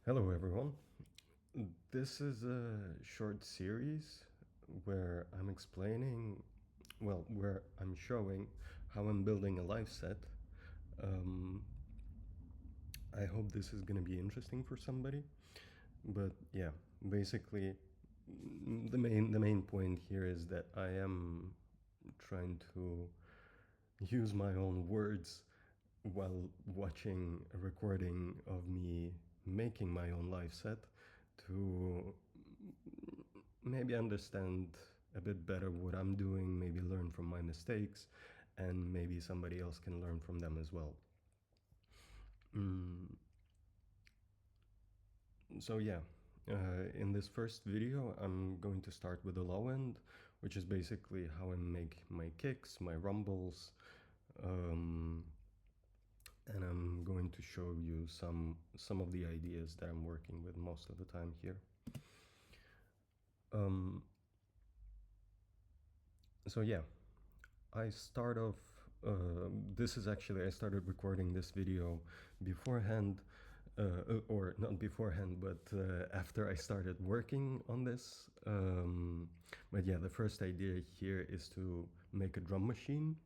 Hello, everyone. This is a short series where I'm explaining, where I'm showing how I'm building a live set. Um, I hope this is going to be interesting for somebody. But yeah, basically, the main point here is that I am trying to use my own words while watching a recording of me making my own live set to maybe understand a bit better what I'm doing, maybe learn from my mistakes, and maybe somebody else can learn from them as well. Mm, so, yeah, in this first video, I'm going to start with the low end, which is basically how I make my kicks, my rumbles, um, and I'm going to show you some of the ideas that I'm working with most of the time here. Um, so yeah, I start off. This is actually I started recording this video beforehand, or not beforehand, but after I started working on this. But yeah, the first idea here is to make a drum machine,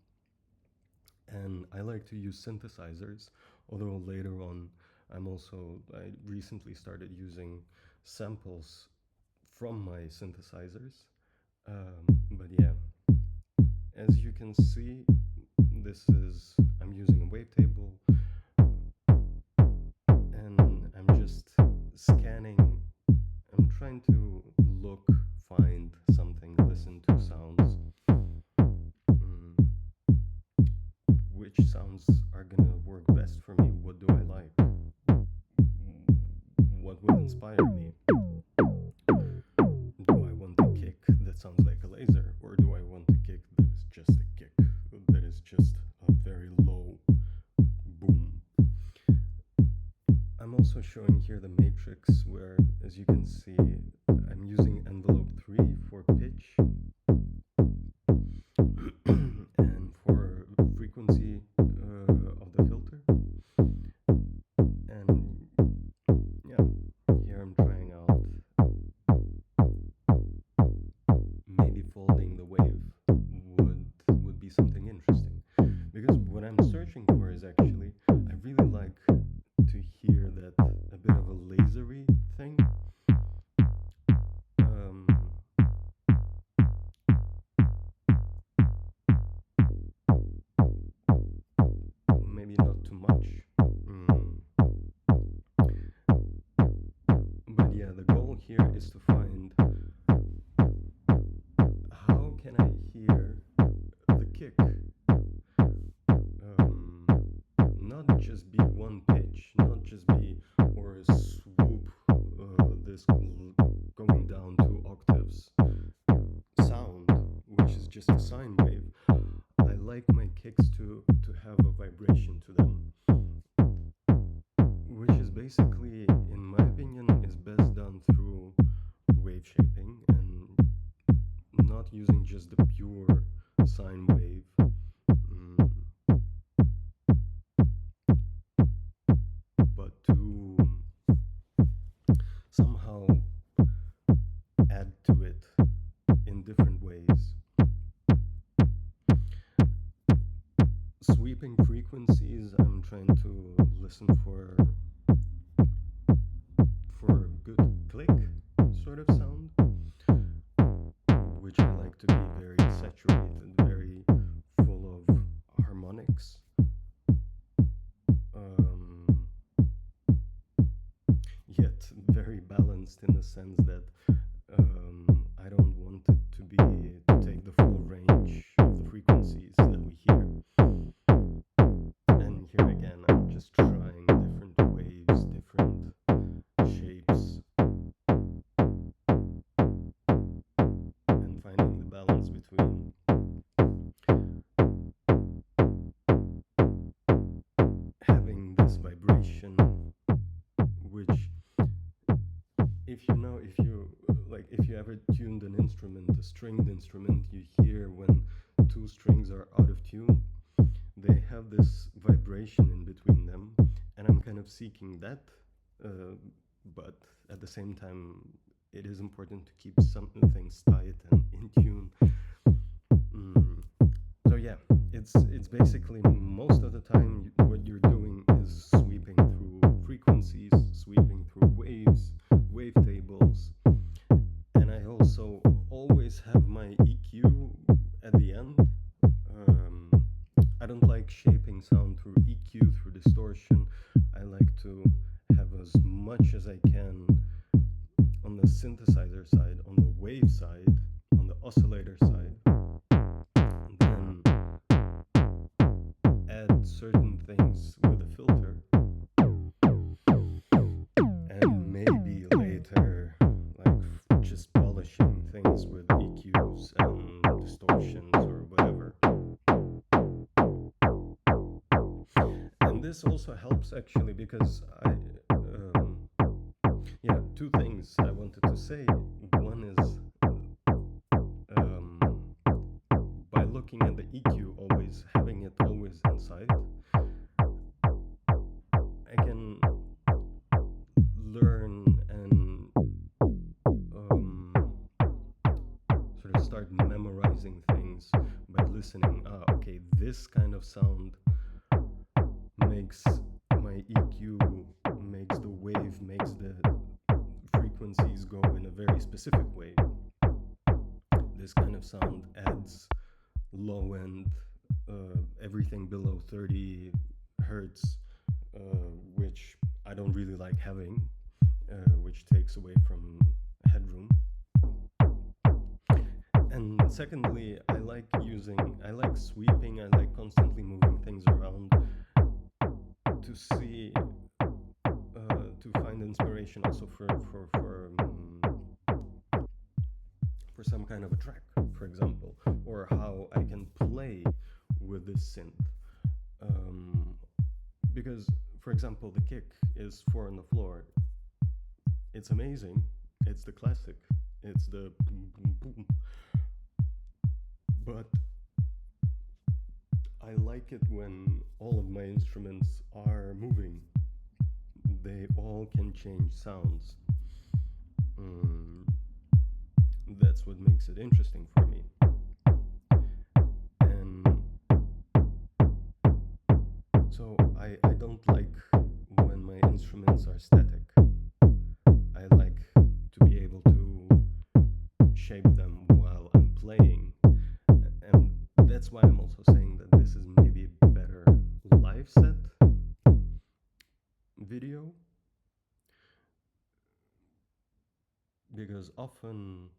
and I like to use synthesizers. Although later on, I recently started using samples from my synthesizers. But yeah, as you can see, I'm using a wavetable, and I'm just scanning. I'm trying to look, find something, listen to sounds. Which sounds are gonna work best for me? What do I like? What will inspire me? Do I want a kick that sounds like a laser, or do I want a kick that is just a kick, that is just a very low boom? I'm also showing here the matrix where, as you can see, I'm using envelope 3 for pitch and for frequency of the filter. And yeah, here I'm trying out maybe folding the wave would be something interesting, because what I'm searching for is actually I really like to hear that a bit of a lasery thing. Um, Maybe not too much. But yeah, the goal here is to find how can I hear the kick, not just be one pitch, not just be or a swoop, this going down 2 octaves sound, which is just a sine wave. I like my kicks to have a vibration to them, which is basically, in my opinion, is best done through wave shaping and not using just the pure sine wave. mm, but to somehow add to it in different ways. Sweeping frequencies, I'm trying to listen for a good click sort of sound, which I like to be very saturated, very full of harmonics. Um, Yet very balanced in the sense that I don't want it to take the full range of the frequencies that we hear. And here again, I'm just trying different waves, different shapes, and finding the balance between having this vibration, which, if you ever tuned an instrument, a stringed instrument, you hear when two strings are out of tune, they have this vibration in between them, and I'm kind of seeking that, uh, but at the same time, it is important to keep some things tight and in tune. Mm. So yeah, it's basically most of the time what you're doing is sweeping through frequencies, sweeping through waves, wavetables, and I also always have my EQ at the end. Um, I don't like shaping sound through EQ, through distortion. I like to have as much as I can on the synthesizer side, on the wave side, on the oscillator side, and then add certain things with a filter, and maybe later, like just polishing things with EQs and distortions or whatever. And this also helps actually because yeah, two things I wanted to say. One is um, by looking at the EQ, always having it always inside, I can learn and sort of start memorizing things by listening. Okay, this kind of sound makes my EQ, makes the wave, makes the frequencies go in a very specific way. This kind of sound adds low end, everything below 30 hertz, which I don't really like having, which takes away from headroom. And secondly, I like sweeping, I like constantly moving things around to see, to find inspiration also for some kind of a track, for example, or how I can play with this synth. Because, for example, the kick is 4 on the floor. It's amazing. It's the classic. It's the boom, boom, boom. But I like it when all of my instruments are moving. They all can change sounds. That's what makes it interesting for me. And so I don't like when my instruments are static. I like to be able to shape them while I'm playing. And that's why I'm also saying that this is maybe a better live set video, because often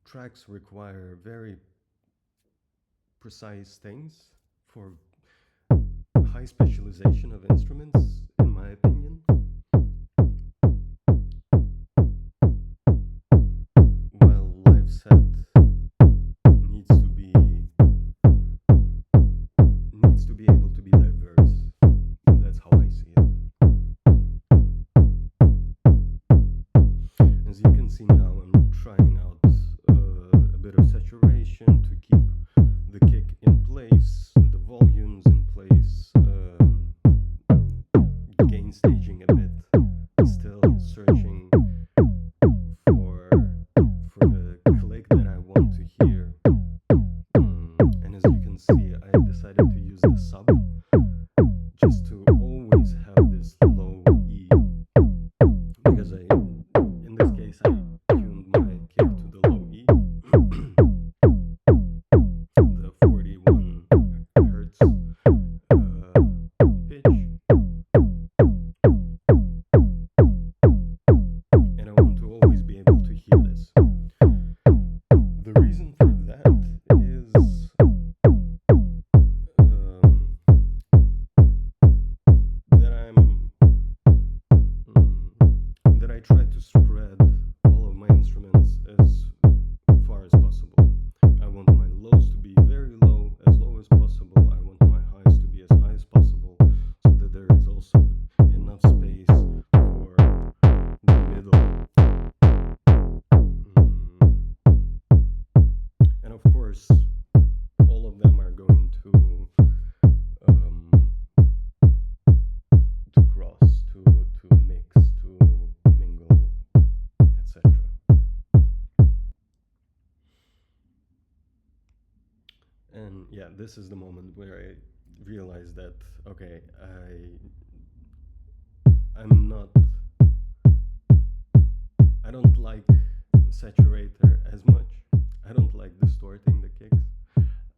tracks require very precise things for high specialization of instruments, in my opinion. While live set needs to be able to be diverse. That's how I see it. As you can see now, I'm trying out a bit of saturation to keep the kick in place, the volumes in place, this is the moment where I realized that okay, I'm not I don't like saturator as much. I don't like distorting the kicks.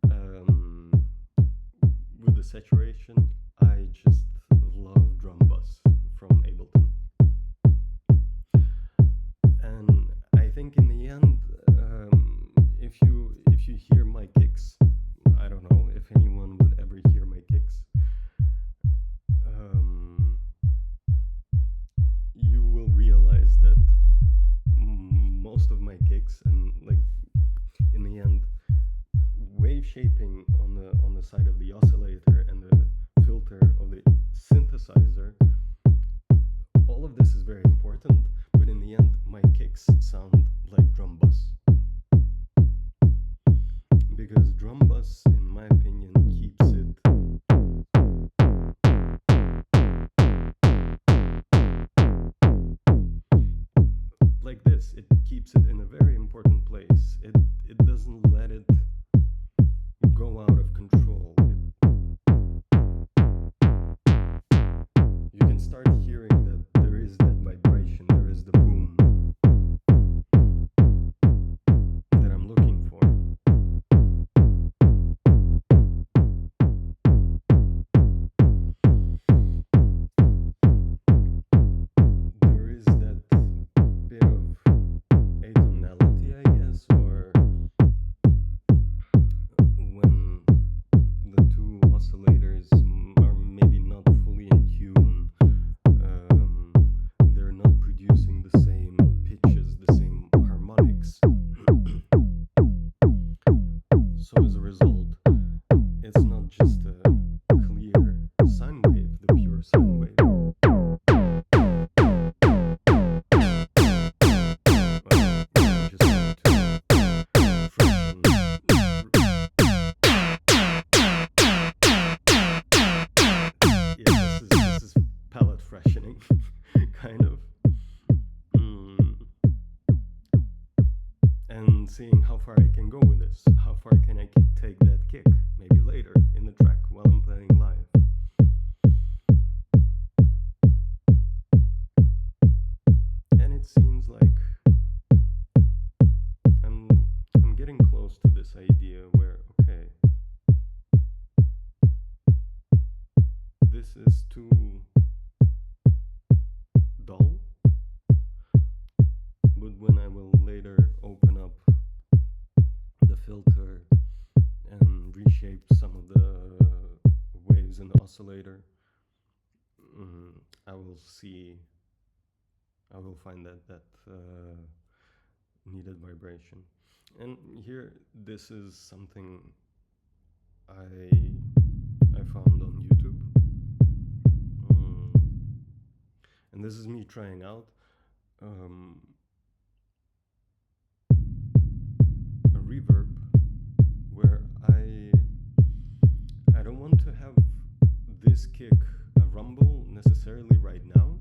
Um, with the saturation, I just love drum bus from Ableton. And I think in the end, if you hear my kicks, I don't know if anyone would ever hear my kicks. Um, you will realize that most of my kicks and like in the end wave shaping on the side of the oscillator and the filter of the synthesizer, all of this is very important, but in the end my kicks sound like drum bus, because drum bus in my opinion keeps it like this. It keeps it in a very important place. It doesn't let it go out of control. You can start hearing that there is that vibration, there is the boom that I'm looking for. There is that bit of atonality, I guess, or when the two oscillators are maybe not fully in tune, they're not producing the same pitches, the same harmonics. So as a result, it's not just a clear sine wave, the pure sine wave. Just want to freshen. Yeah, this is palette freshening, kind of. And seeing how far I can go with this. How far can I take that kick? Maybe later in the track while I'm playing live. And it seems like I'm getting close to this idea where okay, this is too dull, but when I will later open up the filter and reshape some of the waves in the oscillator, I will find that needed vibration. And here, this is something I found on YouTube. And this is me trying out a reverb where I don't want to have this kick a rumble necessarily right now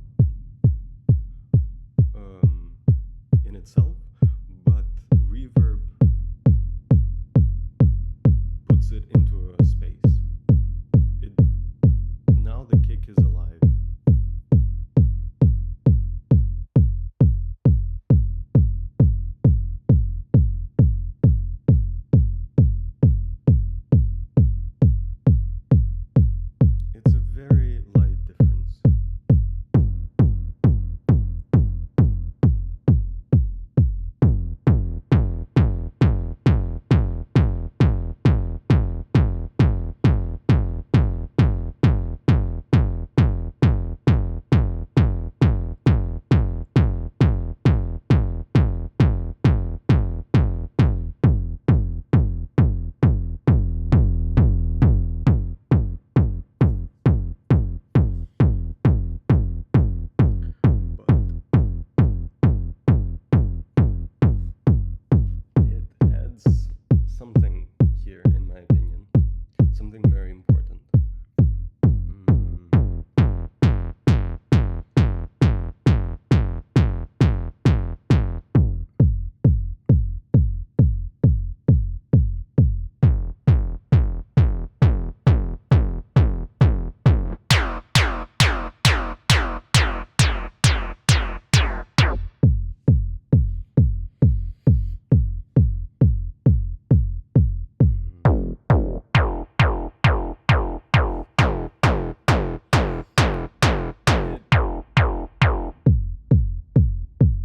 in itself, but reverb puts it into a space. Now the kick is alive. It's a very light difference.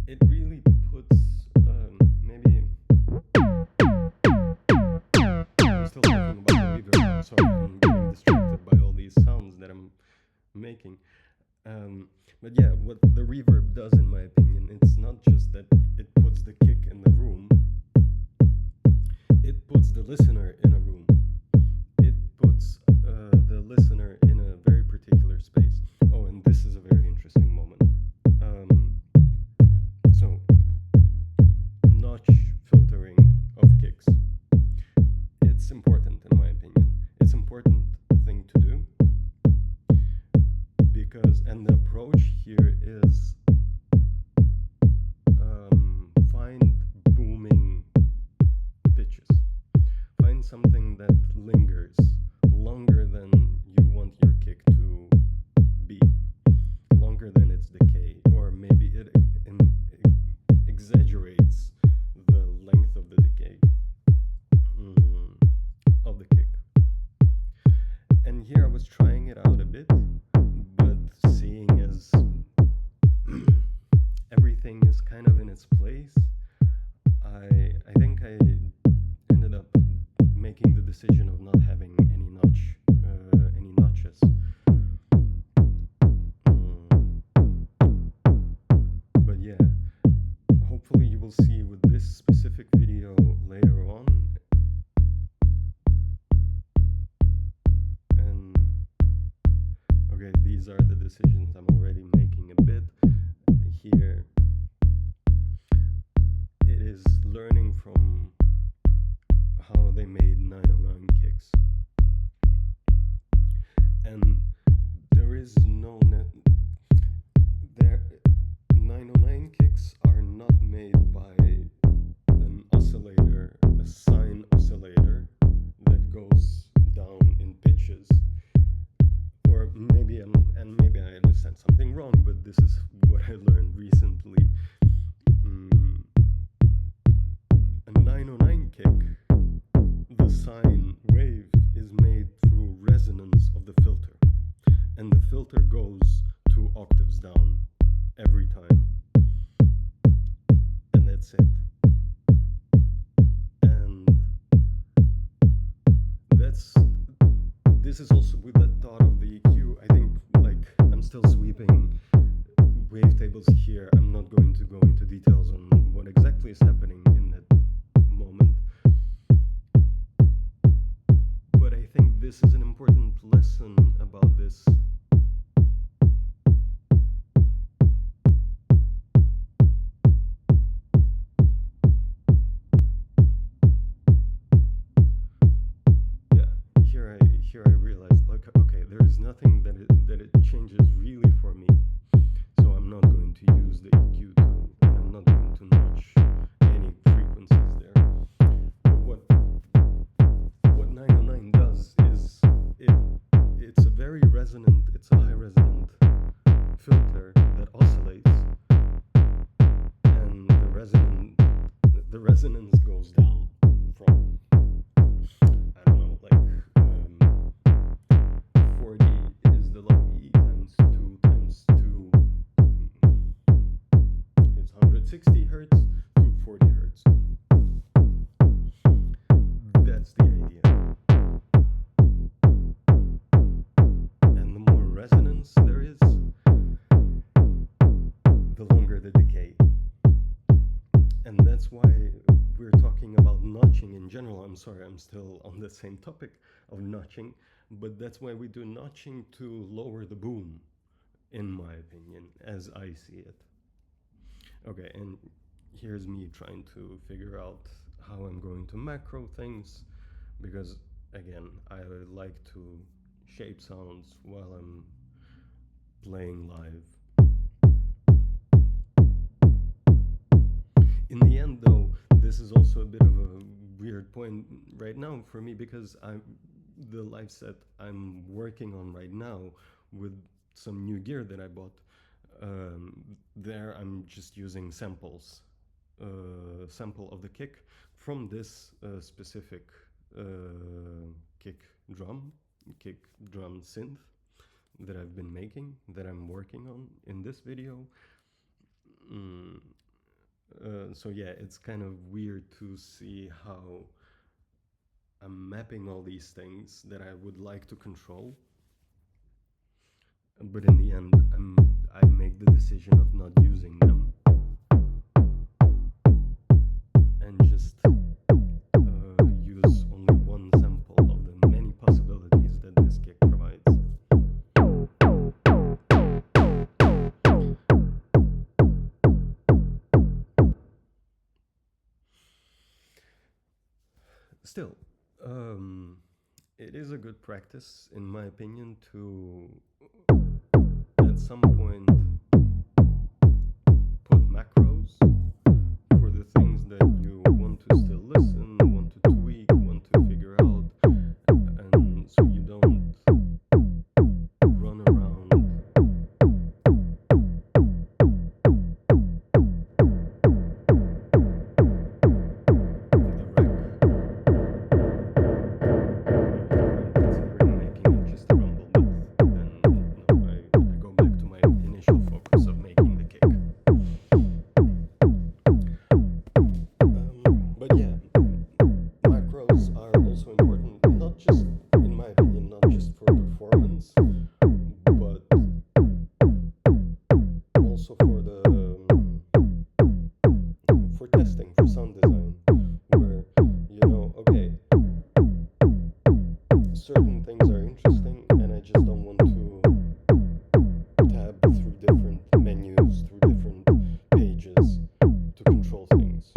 it really puts maybe I'm still talking about the reverb. I'm sorry, I'm getting distracted by all these sounds that I'm making. But yeah, what the reverb does, in my opinion, it's not just that it puts the kick in the room, it puts the listener in a room. It puts the listener in a very particular space. Oh, and this is a very interesting moment. Um, so, notch filtering of kicks. It's important, in my opinion. It's important thing to do because, and the approach here is find booming pitches. Find something that lingers longer than you want your kick to be, longer than its decay, or maybe it exaggerates the length of the decay of the kick. And here I was trying it out a bit, but seeing as everything is kind of in its place, I think I ended up making the decision of not having any notches. But yeah, hopefully you will see with this specific video later on. And okay, these are the decisions I'm already making a bit here. It is learning from how they made 909 kicks. And there is no net. There, 909 kicks are not made by an oscillator, a sine oscillator that goes down in pitches. Or maybe maybe I understand something wrong, but this is what I learned recently. A 909 kick, the sine wave is made through resonance of the filter, and the filter goes 2 octaves down every time, and that's it. And this is also with the thought of the EQ. I think, like, I'm still sweeping wavetables here. I'm not going to go into details on what exactly is happening in that moment, but I think this is an important lesson about this. Here I realized, like, okay, there is nothing that it changes really for me, so I'm not going to use the EQ tool, and I'm not going to notch any frequencies there. But what 909 does is it's a very resonant, it's a high resonant filter that oscillates, and the resonance goes down from, I don't know, like 40 is the low E times 2 is 160 hertz to 40 hertz. That's the idea. And the more resonance there is, the longer the decay. And that's why we're talking about notching in general. I'm sorry, I'm still on the same topic of notching, but that's why we do notching to lower the boom, in my opinion, as I see it. Okay, and here's me trying to figure out how I'm going to macro things, because again, I like to shape sounds while I'm playing live. In the end, though, this is also a bit of a weird point right now for me, because the live set I'm working on right now with some new gear that I bought. There I'm just using samples, sample of the kick from this specific kick drum synth that I've been making, that I'm working on in this video. So yeah, it's kind of weird to see how I'm mapping all these things that I would like to control, but in the end, I make the decision of not using them and just use only one sample of the many possibilities that this kick provides. Still, um, it is a good practice, in my opinion, to at some point put macros for the things that you want to still listen, want to tweak, want to figure out, and so you don't run around the wreck. Considering making it just a rumble, but then no, I go back to my initial focus of making the kick. But yeah, macros are also important, not just, in my opinion, not just for performance, but also for testing, for sound design, where okay, certain things are interesting, and I just don't want to tab through different menus, through different pages to control things.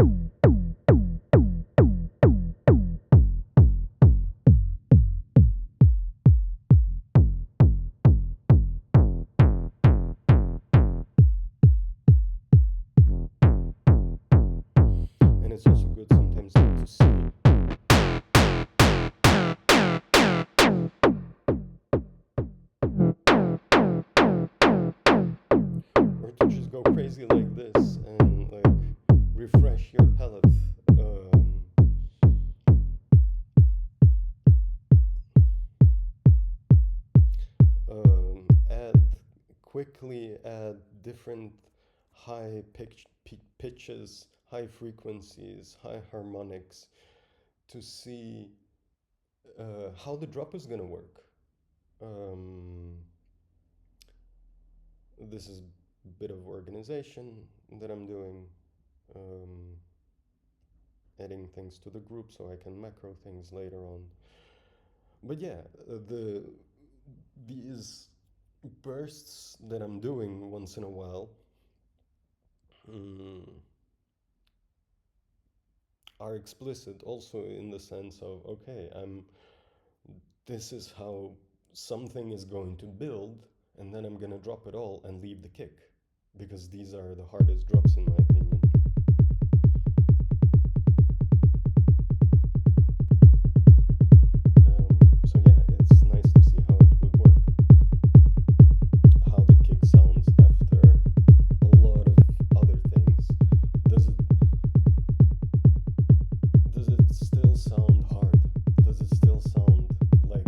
And it's also good sometimes to see or to just go crazy like this and like refresh your palette. Add quickly add different pitches, high frequencies, high harmonics to see how the drop is gonna work. This is a bit of organization that I'm doing, um, adding things to the group so I can macro things later on. But yeah, these bursts that I'm doing once in a while are explicit also in the sense of okay, this is how something is going to build, and then I'm gonna drop it all and leave the kick because these are the hardest drops in my opinion. So yeah, it's nice to see how it would work, how the kick sounds after a lot of other things. Does it still sound hard? Does it still sound like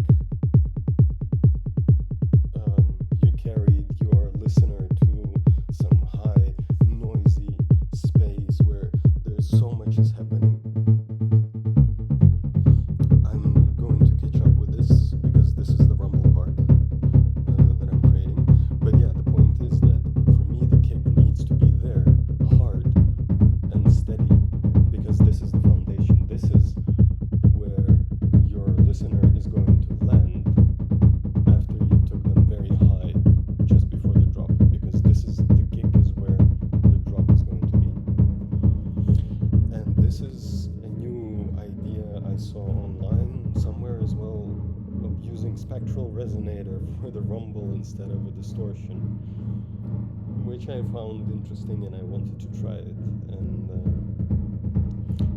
you carried your listener to some high, noisy space where there's so much is happening? I'm going to catch up with this because this is the rumble part that I'm creating. But yeah, the point is that for me the kick needs to be there, hard and steady, because this is the foundation. This is where your listener is going to land after you took them very high just before the drop, because the kick is where the drop is going to be. And this is a new idea I saw online somewhere as well, of using spectral resonator for the rumble instead of a distortion, which I found interesting and I wanted to try it. And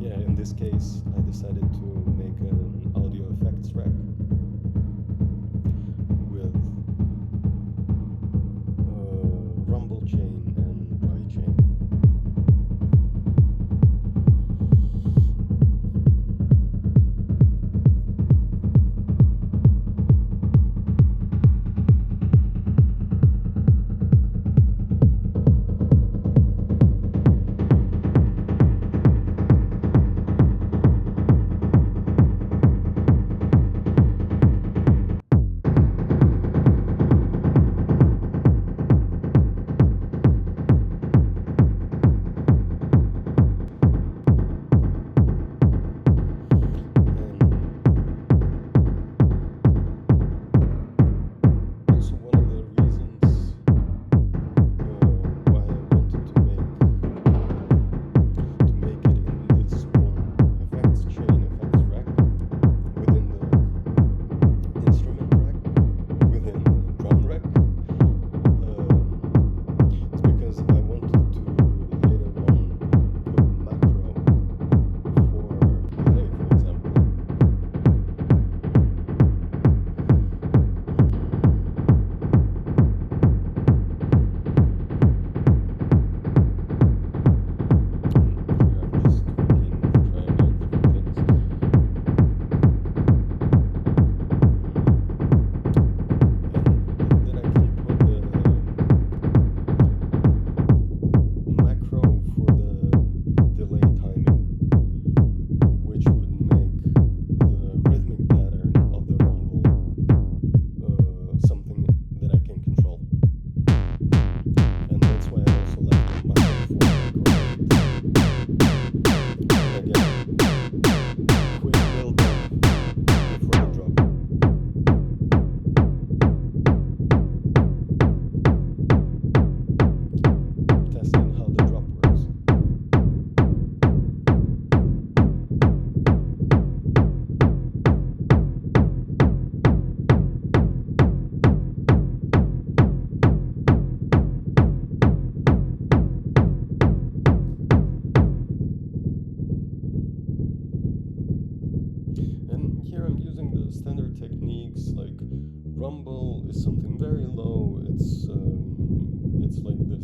yeah, in this case, I decided to make an audio effects rack with rumble chain and dry chain.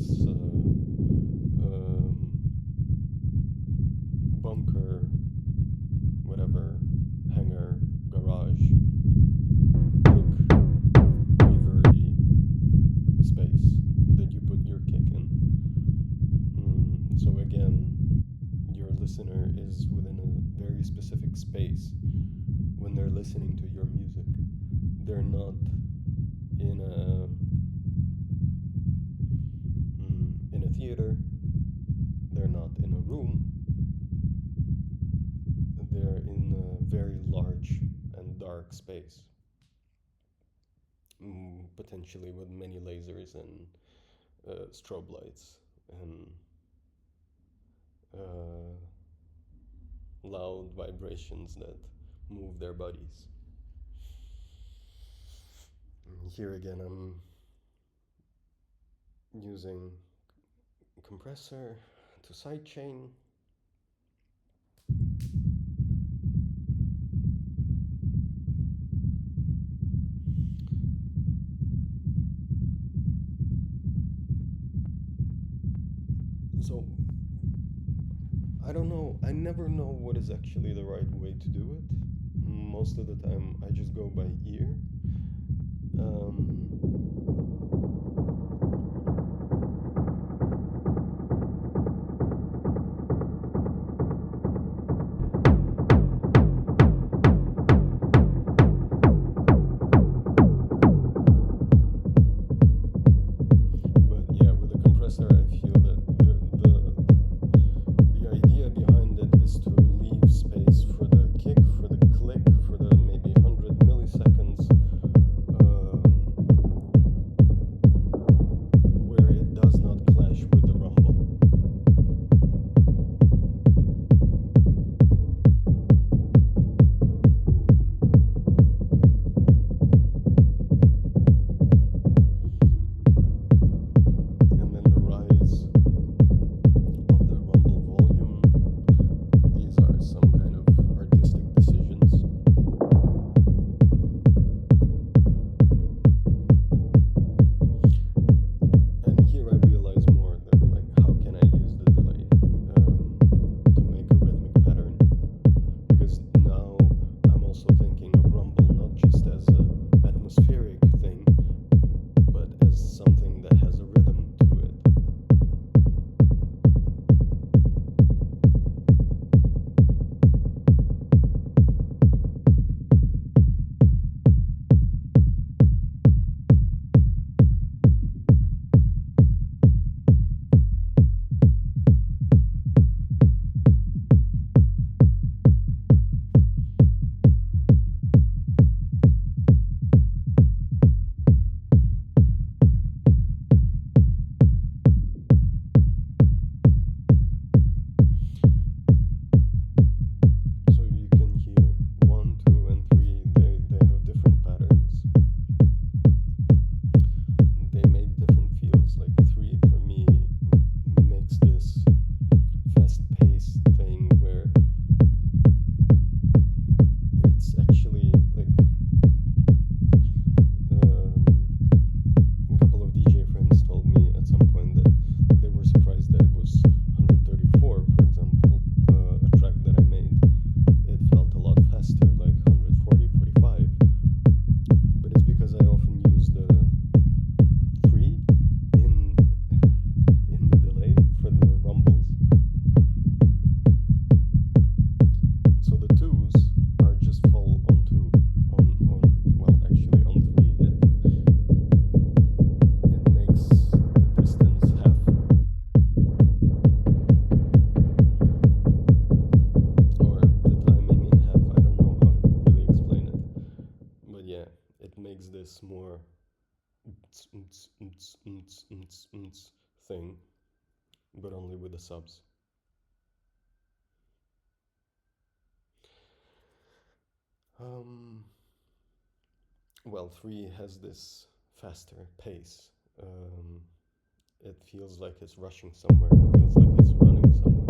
this bunker, whatever, hangar, garage, big, reverby space that you put your kick in. So again, your listener is within a very specific space when they're listening to your music. They're not in a theater. They're not in a room. They're in a very large and dark space, potentially with many lasers and strobe lights and uh, loud vibrations that move their bodies. Here again, I'm using compressor to sidechain. So I don't know. I never know what is actually the right way to do it. Most of the time, I just go by ear. But yeah, with a compressor, I feel that the idea behind it is to leave space for the kick, for the click, for the maybe 100 milliseconds, where it does not clash with the rumble. And then the rise of the rumble volume. These are some kind of artistic decisions. And here I realize more that, like, how can I use the delay to make a rhythmic pattern? Because now I'm also thinking of rumble not just as an atmospheric thing, but as something that has a rhythm to it. So you can hear 1, 2, and 3, they have different patterns. They make different feels. Like 3 for me makes this fast-paced thing where it's actually like a couple of DJ friends told me at some point that, like, they were surprised that it was 134, for example, a track that I made. It felt a lot faster, like 140, 45. But it's because I often use the 3 in the delay for the rumbles. So the 2s are just full on 2, well, actually on 3. It makes the distance half. Or the timing in half. I don't know how to really explain it. But yeah, it makes this more thing, but only with the subs. Well, 3 has this faster pace. It feels like it's rushing somewhere. It feels like it's running somewhere.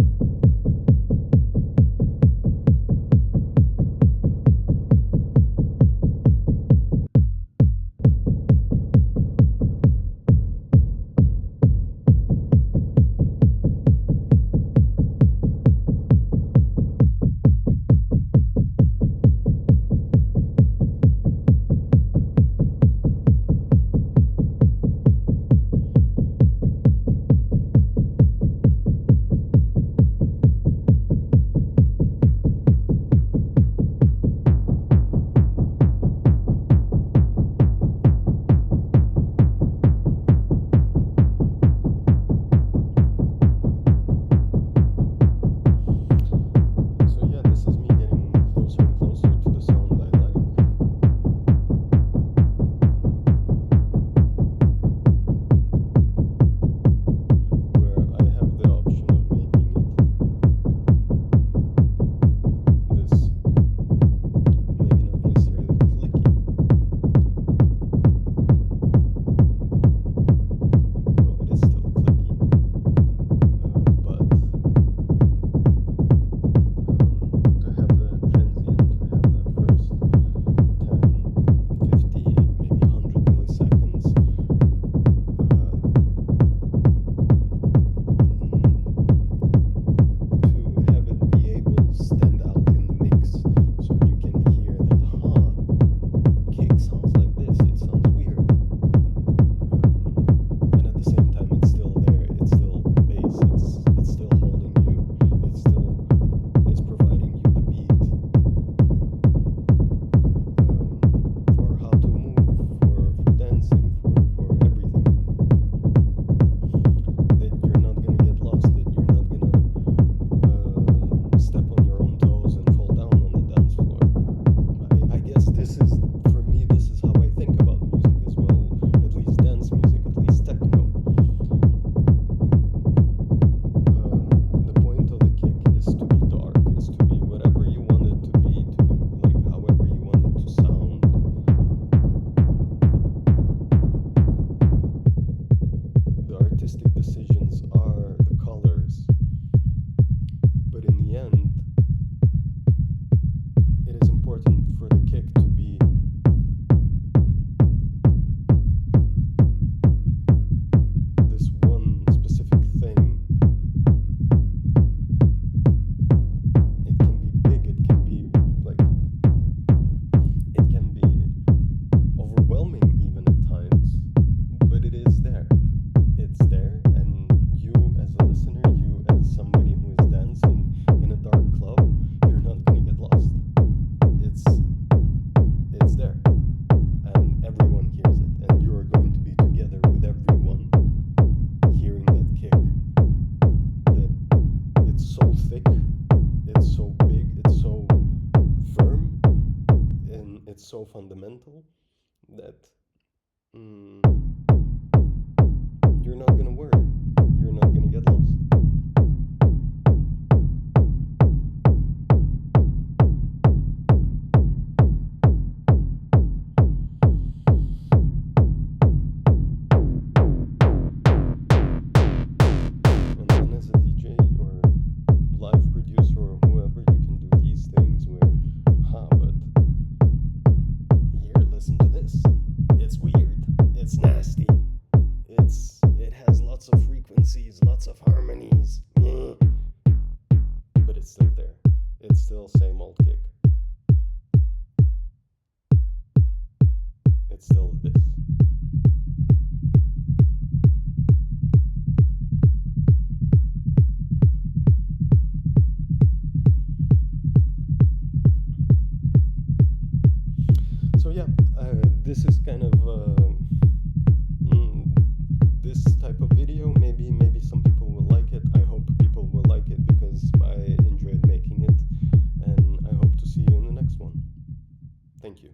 kind of this type of video. Maybe some people will like it. I hope people will like it because I enjoyed making it, and I hope to see you in the next one. Thank you.